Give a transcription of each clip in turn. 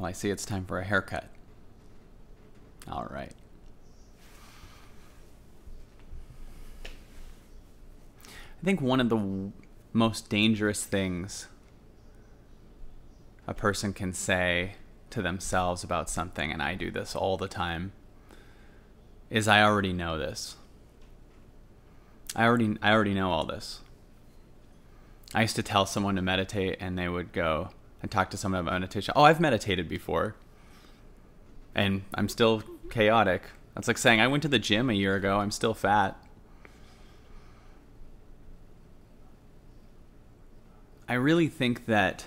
Well, I see it's time for a haircut. All right. I think one of the most dangerous things a person can say to themselves about something, and I do this all the time, is I already know this. I already know all this. I used to tell someone to meditate, and they would go and talk to someone about meditation. Oh, I've meditated before, and I'm still chaotic. That's like saying I went to the gym a year ago. I'm still fat. I really think that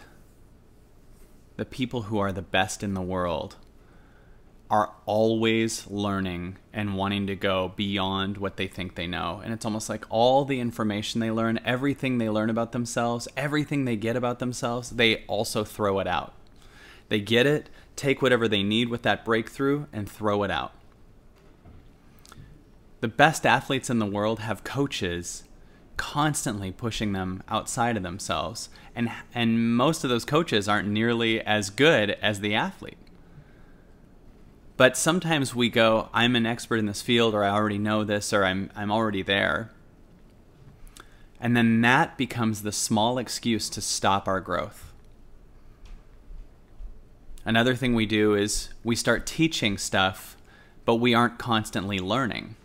the people who are the best in the world are always learning and wanting to go beyond what they think they know. And it's almost like all the information they learn, everything they learn about themselves, everything they get about themselves, they also throw it out. They get it, take whatever they need with that breakthrough, and throw it out. The best athletes in the world have coaches constantly pushing them outside of themselves. And most of those coaches aren't nearly as good as the athlete. But sometimes we go, I'm an expert in this field, or I already know this, or I'm already there. And then that becomes the small excuse to stop our growth. Another thing we do is we start teaching stuff, but we aren't constantly learning.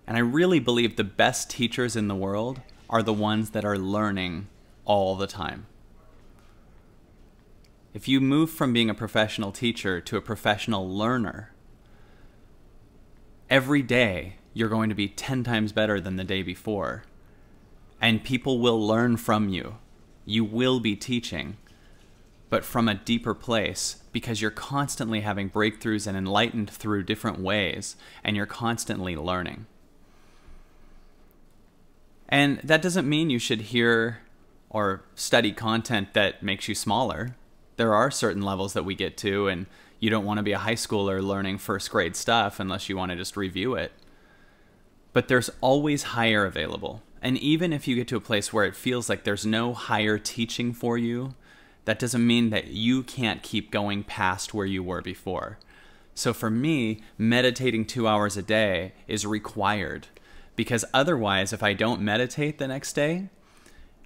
And I really believe the best teachers in the world are the ones that are learning all the time. If you move from being a professional teacher to a professional learner, every day you're going to be 10 times better than the day before. And people will learn from you. You will be teaching, but from a deeper place, because you're constantly having breakthroughs and enlightened through different ways, and you're constantly learning. And that doesn't mean you should hear or study content that makes you smaller. There are certain levels that we get to, and you don't want to be a high schooler learning first grade stuff unless you want to just review it. But there's always higher available. And even if you get to a place where it feels like there's no higher teaching for you, that doesn't mean that you can't keep going past where you were before. So for me, meditating 2 hours a day is required, because otherwise, if I don't meditate the next day,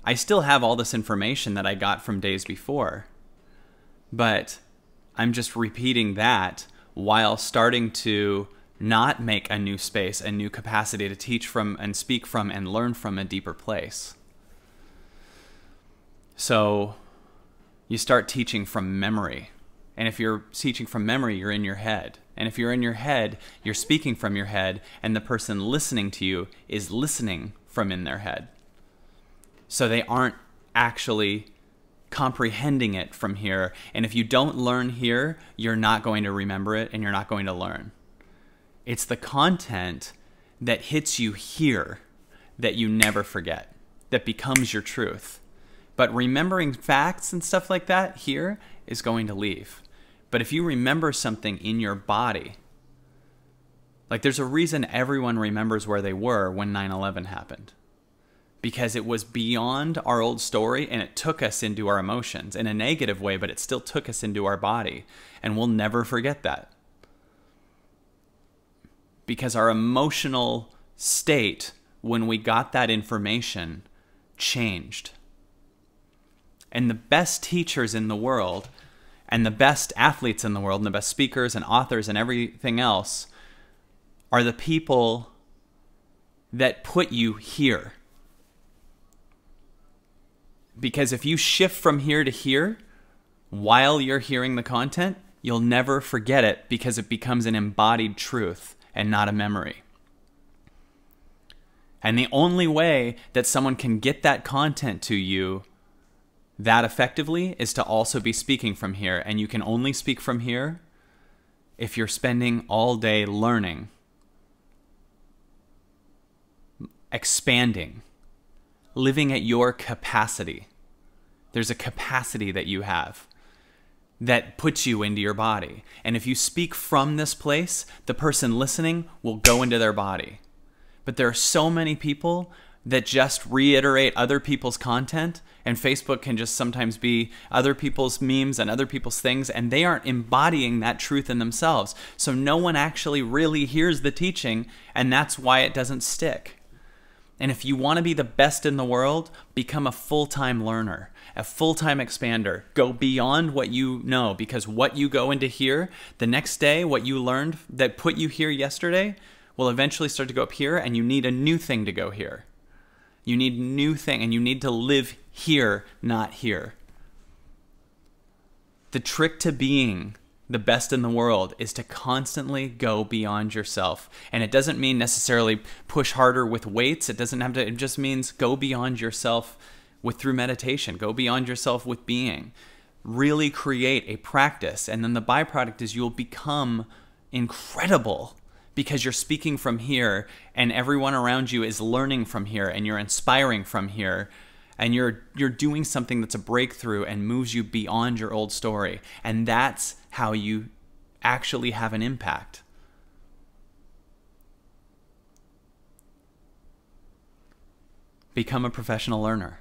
I still have all this information that I got from days before. But I'm just repeating that while starting to not make a new space, a new capacity to teach from and speak from and learn from a deeper place. So you start teaching from memory. And if you're teaching from memory, you're in your head. And if you're in your head, you're speaking from your head, and the person listening to you is listening from in their head. So they aren't actually comprehending it from here. And if you don't learn here, you're not going to remember it, and you're not going to learn. It's the content that hits you here that you never forget, that becomes your truth. But remembering facts and stuff like that here is going to leave. But if you remember something in your body, like there's a reason everyone remembers where they were when 9/11 happened. Because it was beyond our old story, and it took us into our emotions in a negative way, but it still took us into our body. And we'll never forget that. Because our emotional state, when we got that information, changed. And the best teachers in the world, and the best athletes in the world, and the best speakers and authors and everything else, are the people that put you here. Because if you shift from here to here, while you're hearing the content, you'll never forget it, because it becomes an embodied truth and not a memory. And the only way that someone can get that content to you that effectively is to also be speaking from here. And you can only speak from here if you're spending all day learning, expanding, living at your capacity. There's a capacity that you have that puts you into your body. And if you speak from this place, the person listening will go into their body. But there are so many people that just reiterate other people's content, and Facebook can just sometimes be other people's memes and other people's things, and they aren't embodying that truth in themselves. So no one actually really hears the teaching, and that's why it doesn't stick. And if you want to be the best in the world, become a full-time learner, a full-time expander. Go beyond what you know, because what you go into here, the next day, what you learned that put you here yesterday will eventually start to go up here, and you need a new thing to go here. You need a new thing, and you need to live here, not here. The trick to being the best in the world is to constantly go beyond yourself. And it doesn't mean necessarily push harder with weights. It doesn't have to, it just means go beyond yourself through meditation. Go beyond yourself with being. Really create a practice. And then the byproduct is you'll become incredible, because you're speaking from here and everyone around you is learning from here, and you're inspiring from here, and you're doing something that's a breakthrough and moves you beyond your old story. And that's how you actually have an impact. Become a professional learner.